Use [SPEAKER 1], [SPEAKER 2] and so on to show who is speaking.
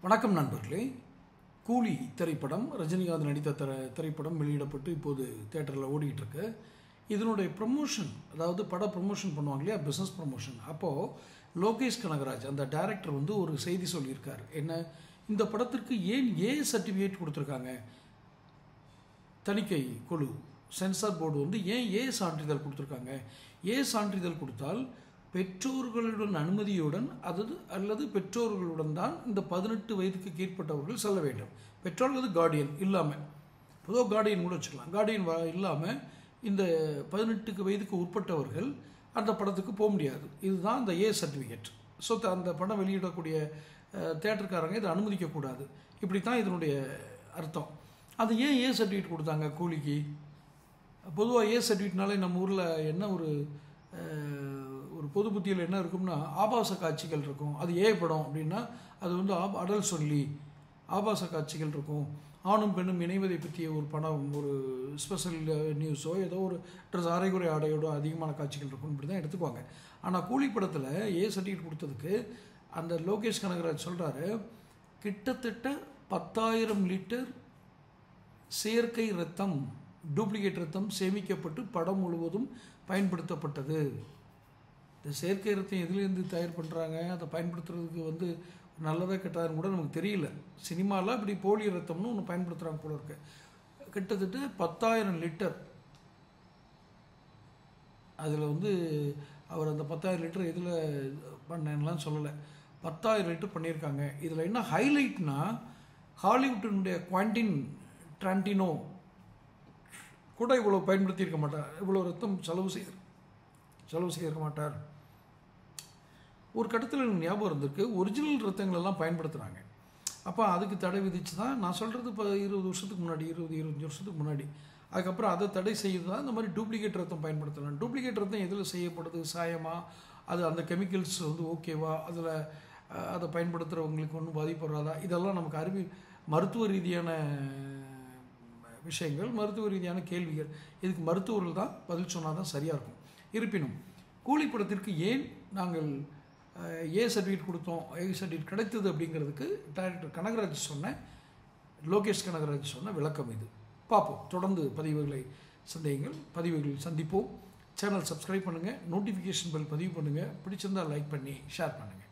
[SPEAKER 1] வணக்கம் நண்பர்களே. கூலி திரைப்படம் ரஜினிகாந்த் நடித்த திரைப்படம் வெளியிடப்பட்டு இப்போது தியேட்டரில் ஓடிட்டுருக்கு. இதனுடைய ப்ரமோஷன், அதாவது பட ப்ரமோஷன் பண்ணுவாங்க இல்லையா, பிஸ்னஸ் ப்ரமோஷன். அப்போது லோகேஷ் கனகராஜ் அந்த டைரக்டர் ஒரு செய்தி சொல்லியிருக்கார். என்ன, இந்த படத்திற்கு ஏன் சர்டிஃபிகேட் கொடுத்துருக்காங்க, தணிக்கை குழு சென்சார் போர்டு ஏன் சான்றிதழ் கொடுத்துருக்காங்க. சான்றிதழ் கொடுத்தால் பெற்றோர்களுடன் அனுமதியுடன் அல்லது பெற்றோர்களுடன் தான் இந்த 18 வயதுக்கு கீழ்ப்பட்டவர்கள் செல்ல வேண்டும். பெற்றோர் அல்லது கார்டியன் இல்லாமல், பொதுவாக கார்டியன் கூட வச்சுக்கலாம். கார்டியன் இல்லாமல் இந்த 18 வயதுக்கு உட்பட்டவர்கள் அந்த படத்துக்கு போக முடியாது. இதுதான் அந்த சர்டிஃபிகேட். ஸோ அந்த படம் வெளியிடக்கூடிய தேட்டருக்காரங்க இதை அனுமதிக்கக்கூடாது. இப்படி தான் இதனுடைய அர்த்தம். அது ஏன் சர்டிஃபிகேட் கொடுத்தாங்க கூலிக்கு? பொதுவாக சர்டிஃபிகேட்னாலே நம்ம ஊரில் என்ன ஒரு பொது புத்தியில் என்ன இருக்கும்னா, ஆபாச காட்சிகள் இருக்கும். அது படம் அப்படின்னா அது அடல் சொல்லி ஆபாச காட்சிகள் இருக்கும். ஆணும் பெண்ணும் இணைவதை பற்றிய ஒரு படம், ஒரு ஸ்பெஷல் நியூஸோ ஏதோ ஒரு ட்ரெஸ் அரைகுறை ஆடையோட அதிகமான காட்சிகள் இருக்கும். இப்படி தான் எடுத்துக்குவாங்க. ஆனால் கூலி படத்தில் சர்டிஃபிகேட் கொடுத்ததுக்கு அந்த லோகேஷ் கனகராஜ் சொல்கிறாரு, கிட்டத்தட்ட 10,000 லிட்டர் செயற்கை ரத்தம், டூப்ளிகேட் ரத்தம் சேமிக்கப்பட்டு படம் முழுவதும் பயன்படுத்தப்பட்டது. இந்த செயற்கை ரத்தம் எதுலேருந்து தயார் பண்ணுறாங்க, அதை பயன்படுத்துறதுக்கு நல்லதாக கெட்டதான்னு கூட நமக்கு தெரியல. சினிமாவில் இப்படி போலி ரத்தம்னு ஒன்று பயன்படுத்துகிறாங்க போல இருக்கு. கிட்டத்தட்ட 10,000 லிட்டர். அதில் அவர் அந்த 10,000 லிட்டர் எதில் பண்ணேன்லாம் சொல்லலை. 10,000 லிட்டர் பண்ணியிருக்காங்க. இதில் என்ன ஹைலைட்னா, ஹாலிவுட்டினுடைய குவாண்டின் ட்ராண்டினோ கூட இவ்வளோ பயன்படுத்தியிருக்க மாட்டார். இவ்வளோ ரத்தம் செலவு செய்திருக்க மாட்டார். ஒரு கட்டத்தில் எனக்கு ஞாபகம் இருந்திருக்கு, ஒரிஜினல் ரத்தங்களெல்லாம் பயன்படுத்துகிறாங்க. அப்போ அதுக்கு தடை விதிச்சு தான், நான் சொல்கிறது இப்போ 20 வருஷத்துக்கு முன்னாடி, 25 வருஷத்துக்கு முன்னாடி. அதுக்கப்புறம் அதை தடை செய்து தான் இந்த மாதிரி டூப்ளிகேட் ரத்தம் பயன்படுத்தலாம். டூப்ளிகேட் ரத்தம் எதில் செய்யப்படுது, சாயமா, அது அந்த கெமிக்கல்ஸ் ஓகேவா, அதில் அதை பயன்படுத்துகிறவங்களுக்கு ஒன்றும் பாதிப்பு வராதா, இதெல்லாம் நமக்கு மருத்துவ ரீதியான விஷயங்கள், மருத்துவ ரீதியான கேள்விகள். இதுக்கு மருத்துவர்கள் தான் பதில் சொன்னால் தான் சரியாக இருக்கும். இருப்பினும் கூலி படத்திற்கு ஏன் நாங்கள் சர்டிஃபிகேட் கொடுத்தோம், சர்டிஃபிகேட் கிடைத்தது அப்படிங்கிறதுக்கு டைரக்டர் கனகராஜ் லோகேஷ் கனகராஜ் சொன்ன விளக்கம் இது. பார்ப்போம். தொடர்ந்து பதிவுகளை சந்திப்போம். சேனல் சப்ஸ்கிரைப் பண்ணுங்கள், நோட்டிஃபிகேஷன் பெல் பதிவு பண்ணுங்கள், பிடிச்சிருந்தால் லைக் பண்ணி ஷேர் பண்ணுங்கள்.